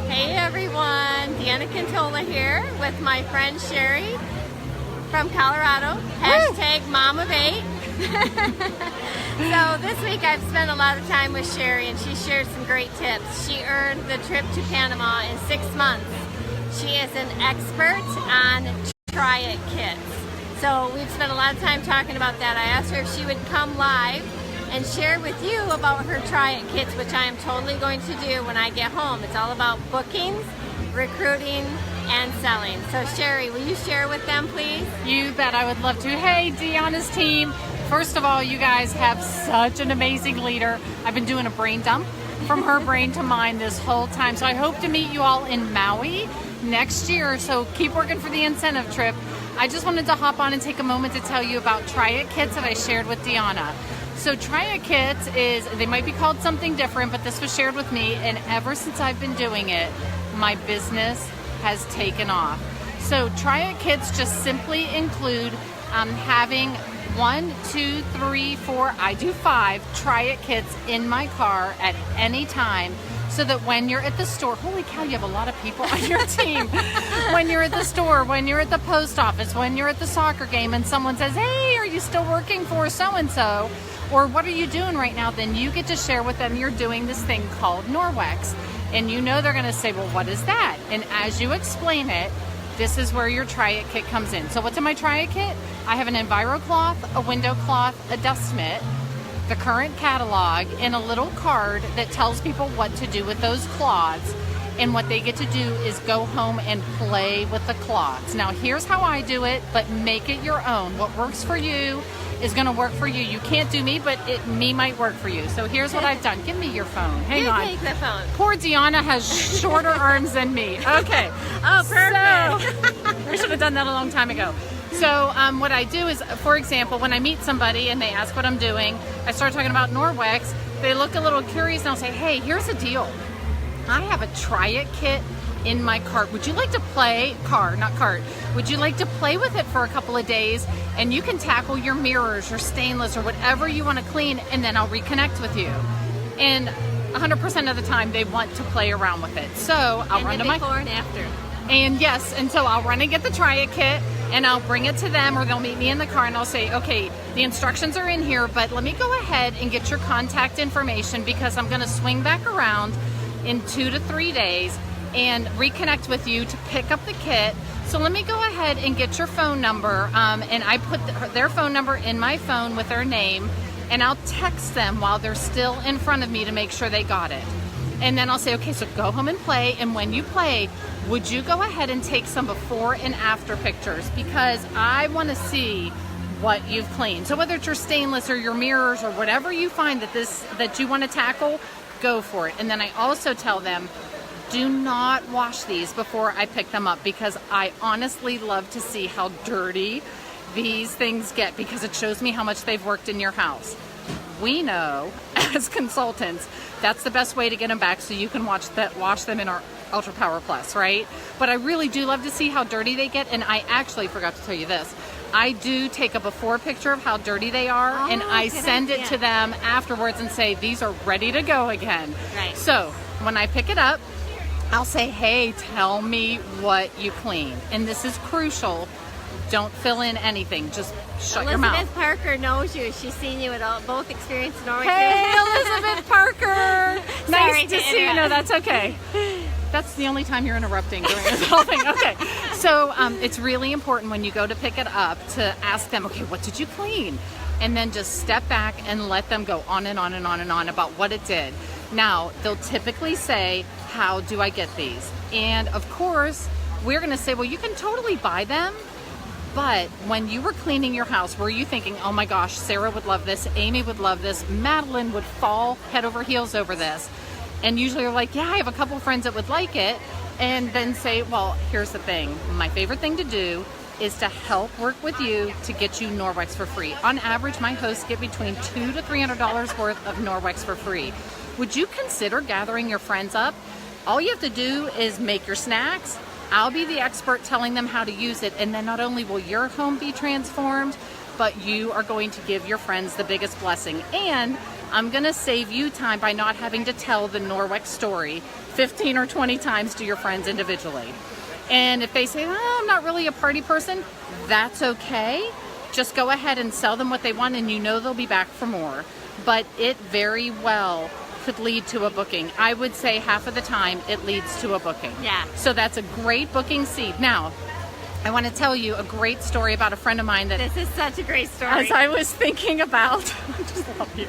Hey everyone, Deanna Cantola here with my friend Sherry from Colorado, hashtag Mom of 8. So this week I've spent a lot of time with Sherry and she shared some great tips. She earned the trip to Panama in 6 months. She is an expert on Try It kits. So we've spent a lot of time talking about that. I asked her if she would come live and share with you about her Try It kits, which I am totally going to do when I get home. It's all about bookings, recruiting, and selling. So Sherry, will you share with them, please? You bet, I would love to. Hey, Deanna's team. First of all, you guys have such an amazing leader. I've been doing a brain dump from her brain to mine this whole time. So I hope to meet you all in Maui next year. So keep working for the incentive trip. I just wanted to hop on and take a moment to tell you about Try It kits that I shared with Deanna. So Try It kits they might be called something different, but this was shared with me, and ever since I've been doing it, my business has taken off. So Try It kits just simply include having 1, 2, 3, 4, I do 5 Try It kits in my car at any time, so that when you're at the store, holy cow, you have a lot of people on your team. When you're at the store, when you're at the post office, when you're at the soccer game and someone says, hey, are you still working for so-and-so? Or what are you doing right now? Then you get to share with them you're doing this thing called Norwex. And you know they're gonna say, well, what is that? And as you explain it, this is where your Try It kit comes in. So what's in my Try It kit? I have an Enviro cloth, a window cloth, a dust mitt, the current catalog, and a little card that tells people what to do with those cloths. And what they get to do is go home and play with the cloths. Now here's how I do it, but make it your own. What works for you is gonna work for you. You can't do me, but me might work for you. So here's what I've done. Give me your phone. Hang on. Take the phone. Poor Deanna has shorter arms than me. Okay. Oh, perfect. So, I should have done that a long time ago. So what I do is, for example, when I meet somebody and they ask what I'm doing, I start talking about Norwex. They look a little curious and I'll say, hey, here's the deal. I have a Try It kit in my cart. Would you like to would you like to play with it for a couple of days, and you can tackle your mirrors, your stainless, or whatever you want to clean, and then I'll reconnect with you. And 100% of the time they want to play around with it. So I'll run to my before and after. And yes, and so I'll run and get the Try It kit and I'll bring it to them, or they'll meet me in the car and I'll say, okay, the instructions are in here, but let me go ahead and get your contact information because I'm gonna swing back around in 2 to 3 days and reconnect with you to pick up the kit. So let me go ahead and get your phone number, and I put their phone number in my phone with their name, and I'll text them while they're still in front of me to make sure they got it. And then I'll say, okay, so go home and play, and when you play, would you go ahead and take some before and after pictures, because I want to see what you've cleaned. So whether it's your stainless or your mirrors or whatever you find that you want to tackle, go for it. And then I also tell them, do not wash these before I pick them up, because I honestly love to see how dirty these things get, because it shows me how much they've worked in your house. We know as consultants that's the best way to get them back, so you can wash them in our Ultra Power Plus, right? But I really do love to see how dirty they get, and I actually forgot to tell you this. I do take a before picture of how dirty they are, and I send it to them afterwards and say, these are ready to go again. Right. So when I pick it up, I'll say, hey, tell me what you clean. And this is crucial. Don't fill in anything. Just shut your mouth. Elizabeth Parker knows you. She's seen you at both Experience Norwex. Hey, Elizabeth Parker. Sorry Nice to see you. No, that's okay. That's the only time you're interrupting during this whole thing. Okay. So it's really important when you go to pick it up to ask them, okay, what did you clean? And then just step back and let them go on and on and on and on about what it did. Now, they'll typically say, how do I get these? And of course, we're going to say, well, you can totally buy them. But when you were cleaning your house, were you thinking, oh my gosh, Sarah would love this, Amy would love this, Madeline would fall head over heels over this? And usually you're like, yeah, I have a couple friends that would like it. And then say, well, here's the thing. My favorite thing to do is to help work with you to get you Norwex for free. On average, my hosts get between $200 to $300 worth of Norwex for free. Would you consider gathering your friends up? All you have to do is make your snacks. I'll be the expert telling them how to use it, and then not only will your home be transformed, but you are going to give your friends the biggest blessing. And I'm going to save you time by not having to tell the Norwex story 15 or 20 times to your friends individually. And if they say, I'm not really a party person, that's okay. Just go ahead and sell them what they want, and you know they'll be back for more. But it very well could lead to a booking. I would say half of the time it leads to a booking. Yeah. So that's a great booking seed. Now, I want to tell you a great story about a friend of mine that This is such a great story. as I was thinking about, I just love you.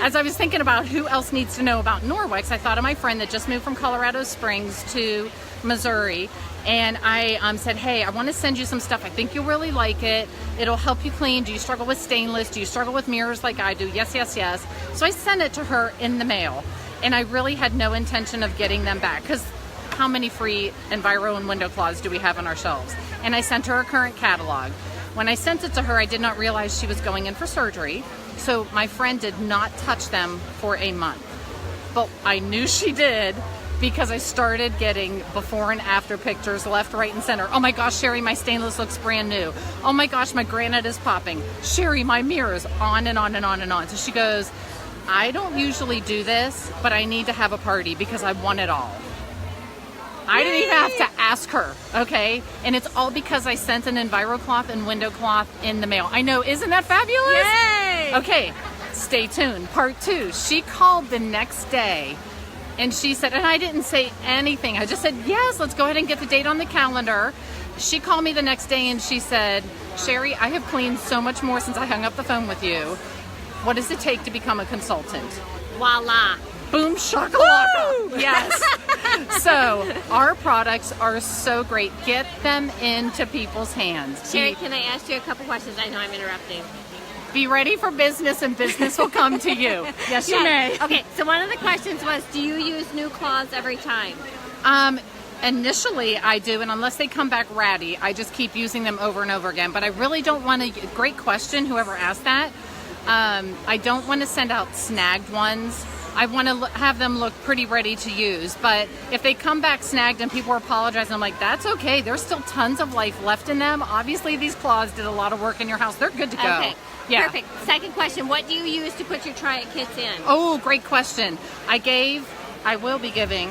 As I was thinking about who else needs to know about Norwex, I thought of my friend that just moved from Colorado Springs to Missouri. And I said, hey, I want to send you some stuff. I think you'll really like it. It'll help you clean. Do you struggle with stainless? Do you struggle with mirrors like I do? Yes, yes, yes. So I sent it to her in the mail. And I really had no intention of getting them back, because how many free Enviro and window cloths do we have on our shelves? And I sent her a current catalog. When I sent it to her, I did not realize she was going in for surgery. So my friend did not touch them for a month. But I knew she did, because I started getting before and after pictures left, right, and center. Oh my gosh, Sherry, my stainless looks brand new. Oh my gosh, my granite is popping. Sherry, my mirrors, on and on and on and on. So she goes, I don't usually do this, but I need to have a party because I want it all. I didn't even have to ask her, okay? And it's all because I sent an Enviro cloth and window cloth in the mail. I know, isn't that fabulous? Yay! Okay, stay tuned. Part 2, she called the next day. And she said, and I didn't say anything. I just said, yes, let's go ahead and get the date on the calendar. She called me the next day and she said, Sherry, I have cleaned so much more since I hung up the phone with you. What does it take to become a consultant? Voila. Boom shakalaka. Yes. So our products are so great. Get them into people's hands. Sherry, can I ask you a couple questions? I know I'm interrupting. Be ready for business, and business will come to you. Yes, you may. Okay, so one of the questions was, do you use new cloths every time? Initially, I do, and unless they come back ratty, I just keep using them over and over again. But I really don't want to. Great question, whoever asked that. I don't want to send out snagged ones. I want to have them look pretty ready to use. But if they come back snagged and people are apologizing, I'm like, that's okay. There's still tons of life left in them. Obviously, these cloths did a lot of work in your house. They're good to go. Okay. Yeah. Perfect. Second question, what do you use to put your Try It kits in? Oh, great question. I will be giving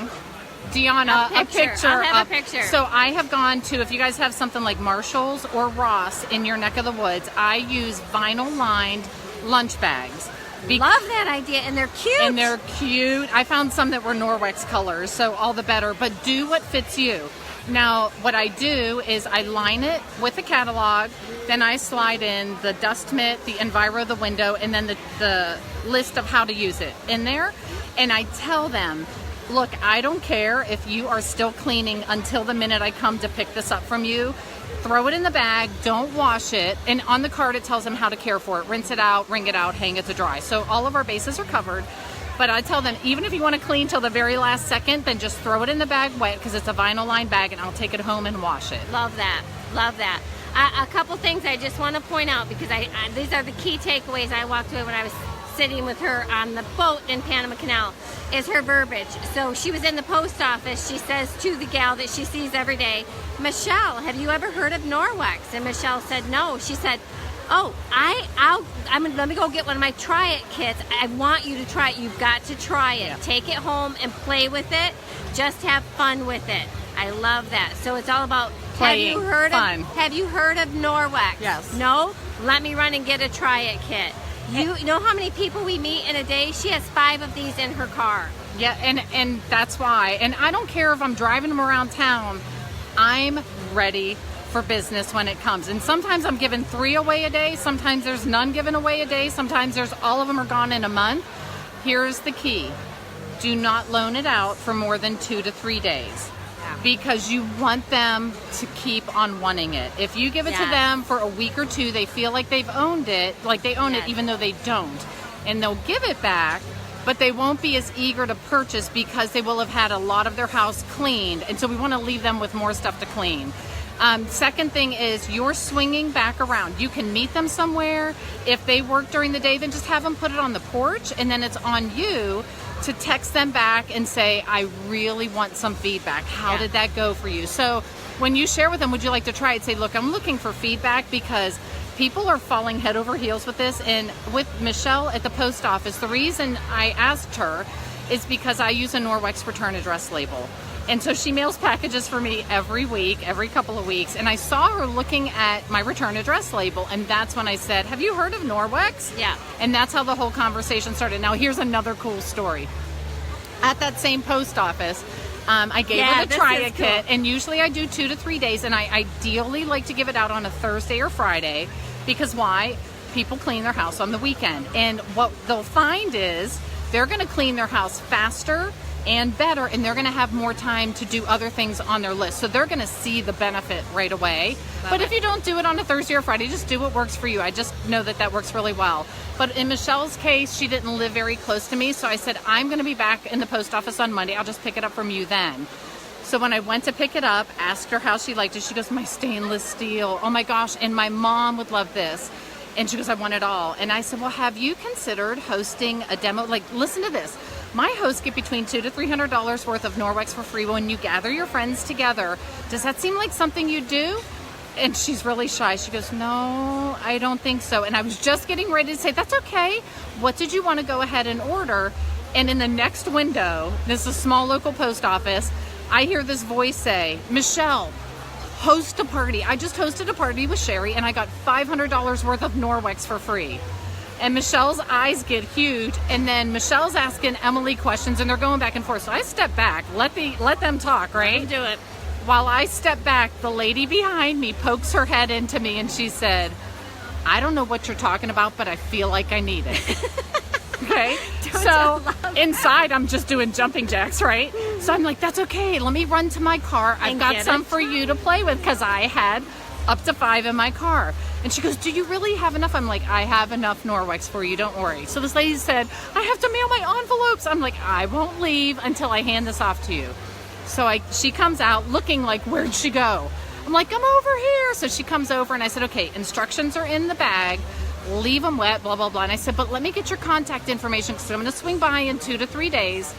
Deanna a picture. I'll have a picture. So I have gone to, if you guys have something like Marshall's or Ross in your neck of the woods, I use vinyl lined lunch bags. Love that idea, and they're cute. And they're cute. I found some that were Norwex colors, so all the better. But do what fits you. Now, what I do is I line it with a catalog, then I slide in the dust mitt, the Enviro, the window, and then the list of how to use it in there. And I tell them, look, I don't care if you are still cleaning until the minute I come to pick this up from you. Throw it in the bag, don't wash it, and on the card it tells them how to care for it. Rinse it out, wring it out, hang it to dry. So all of our bases are covered. But I tell them, even if you want to clean till the very last second, then just throw it in the bag wet, because it's a vinyl lined bag, and I'll take it home and wash it. Love that. Love that. A couple things I just want to point out, because these are the key takeaways I walked away when I was sitting with her on the boat in Panama Canal, is her verbiage. So she was in the post office. She says to the gal that she sees every day, Michelle, have you ever heard of Norwex? And Michelle said no. She said, oh, let me go get one of my Try It kits. I want you to try it. You've got to try it. Yeah. Take it home and play with it. Just have fun with it. I love that. So it's all about Playing, fun. Have you heard of Norwex? Yes. No? Let me run and get a Try It kit. You know how many people we meet in a day? She has 5 of these in her car. Yeah, and that's why. And I don't care if I'm driving them around town. I'm ready for business when it comes. And sometimes I'm giving 3 away a day. Sometimes there's none given away a day. Sometimes there's all of them are gone in a month. Here's the key. Do not loan it out for more than 2 to 3 days. Because you want them to keep on wanting it. If you give it to them for a week or 2, they feel like they've owned it, like they own it even though they don't. And they'll give it back, but they won't be as eager to purchase because they will have had a lot of their house cleaned. And so we want to leave them with more stuff to clean. Second thing is you're swinging back around. You can meet them somewhere. If they work during the day, then just have them put it on the porch, and then it's on you to text them back and say, I really want some feedback. How did that go for you? So when you share with them, would you like to try it? Say, look, I'm looking for feedback because people are falling head over heels with this. And with Michelle at the post office, the reason I asked her is because I use a Norwex return address label. And so she mails packages for me every week, every couple of weeks. And I saw her looking at my return address label. And that's when I said, have you heard of Norwex? Yeah. And that's how the whole conversation started. Now, here's another cool story. At that same post office, I gave her the Try It kit. And usually I do 2 to 3 days. And I ideally like to give it out on a Thursday or Friday. Because why? People clean their house on the weekend. And what they'll find is they're going to clean their house faster and better, and they're going to have more time to do other things on their list. So they're going to see the benefit right away. But if you don't do it on a Thursday or Friday, just do what works for you. I just know that that works really well. But in Michelle's case, she didn't live very close to me. So I said, I'm going to be back in the post office on Monday. I'll just pick it up from you then. So when I went to pick it up, asked her how she liked it. She goes, my stainless steel. Oh my gosh. And my mom would love this. And she goes, I want it all. And I said, well, have you considered hosting a demo? Like, listen to this. My hosts get between $200 to $300 worth of Norwex for free when you gather your friends together. Does that seem like something you do? And she's really shy. She goes, no, I don't think so. And I was just getting ready to say, that's okay. What did you want to go ahead and order? And in the next window, this is a small local post office, I hear this voice say, Michelle, host a party. I just hosted a party with Sherry and I got $500 worth of Norwex for free. And Michelle's eyes get huge, and then Michelle's asking Emily questions, and they're going back and forth. So I step back, let them talk, right? Let them do it. While I step back, the lady behind me pokes her head into me, and she said, I don't know what you're talking about, but I feel like I need it. Okay? So inside, I'm just doing jumping jacks, right? So I'm like, that's okay. Let me run to my car. I've got some for you to play with, because I had up to 5 in my car. And she goes, do you really have enough? I'm like, I have enough Norwex for you, don't worry. So this lady said, I have to mail my envelopes. I'm like, I won't leave until I hand this off to you. So she comes out looking like, where'd she go? I'm like, I'm over here. So she comes over and I said, okay, instructions are in the bag. Leave them wet, blah, blah, blah. And I said, but let me get your contact information because I'm going to swing by in 2 to 3 days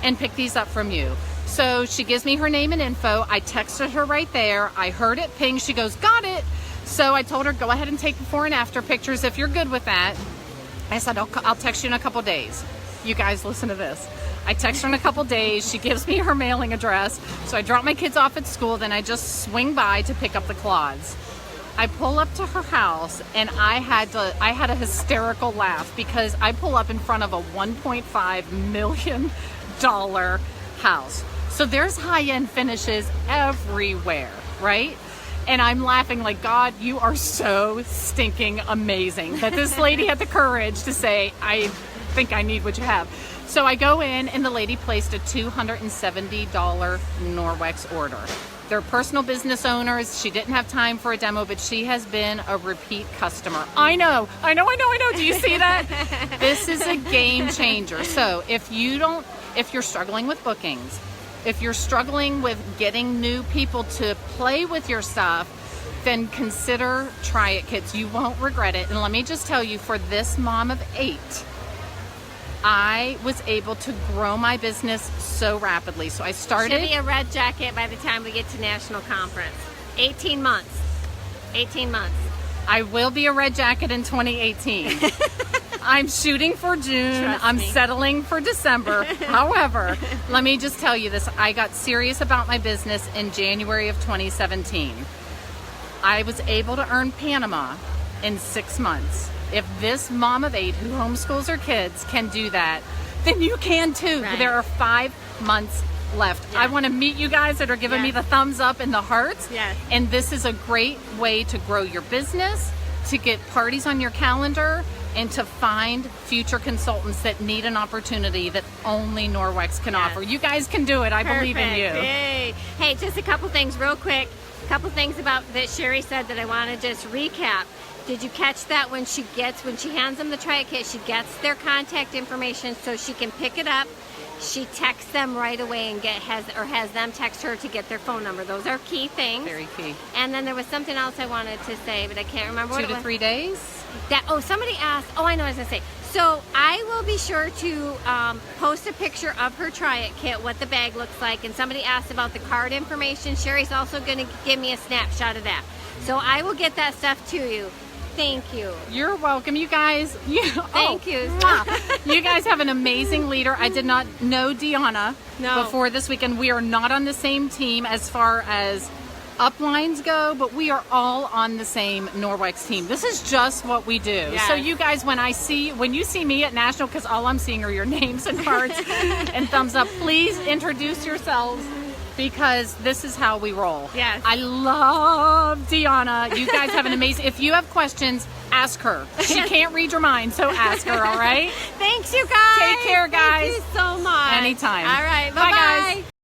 and pick these up from you. So she gives me her name and info. I texted her right there. I heard it ping. She goes, got it. So I told her, go ahead and take before and after pictures if you're good with that. I said, I'll text you in a couple days. You guys listen to this. I text her in a couple days. She gives me her mailing address. So I drop my kids off at school. Then I just swing by to pick up the clods. I pull up to her house and I had a hysterical laugh because I pull up in front of a $1.5 million house. So there's high-end finishes everywhere, right? And I'm laughing like, God, you are so stinking amazing that this lady had the courage to say, I think I need what you have. So I go in and the lady placed a $270 Norwex order. They're personal business owners. She didn't have time for a demo, but she has been a repeat customer. I know. Do you see that? This is a game changer. So if you're struggling with bookings, if you're struggling with getting new people to play with your stuff, then consider Try It Kits. You won't regret it. And let me just tell you, for this mom of 8, I was able to grow my business so rapidly. So I started. Should be a red jacket by the time we get to national conference. 18 months. 18 months. I will be a red jacket in 2018. I'm shooting for June. I'm settling for December. However, let me just tell you this. I got serious about my business in January of 2017. I was able to earn Panama in 6 months. If this mom of 8 who homeschools her kids can do that, then you can too. Right. There are 5 months left. Yeah. I want to meet you guys that are giving me the thumbs up and the hearts. Yes. And this is a great way to grow your business, to get parties on your calendar, and to find future consultants that need an opportunity that only Norwex can offer. You guys can do it. I believe in you. Yay. Hey, just a couple things real quick. A couple things about that Sherry said that I want to just recap. Did you catch that when she hands them the Try It Kit, she gets their contact information so she can pick it up. She texts them right away and has them text her to get their phone number. Those are key things. Very key. And then there was something else I wanted to say, but I can't remember what 2 it to was. 3 days? Somebody asked, I know what I was going to say. So I will be sure to post a picture of her Try It Kit, what the bag looks like. And somebody asked about the card information. Sherry's also going to give me a snapshot of that. So I will get that stuff to you. Thank you. You're welcome. You guys, Thank you. You guys have an amazing leader. I did not know Deanna No. before this weekend. We are not on the same team as far as uplines go, but we are all on the same Norwex team. This is just what we do. Yes. So you guys, when you see me at National, because all I'm seeing are your names and hearts and thumbs up, please introduce yourselves, because this is how we roll. Yes. I love Deanna. You guys have an amazing, if you have questions, ask her. She can't read your mind, so ask her, all right? Thanks, you guys. Take care, guys. Thank you so much. Anytime. All right. Bye, Bye-bye. guys.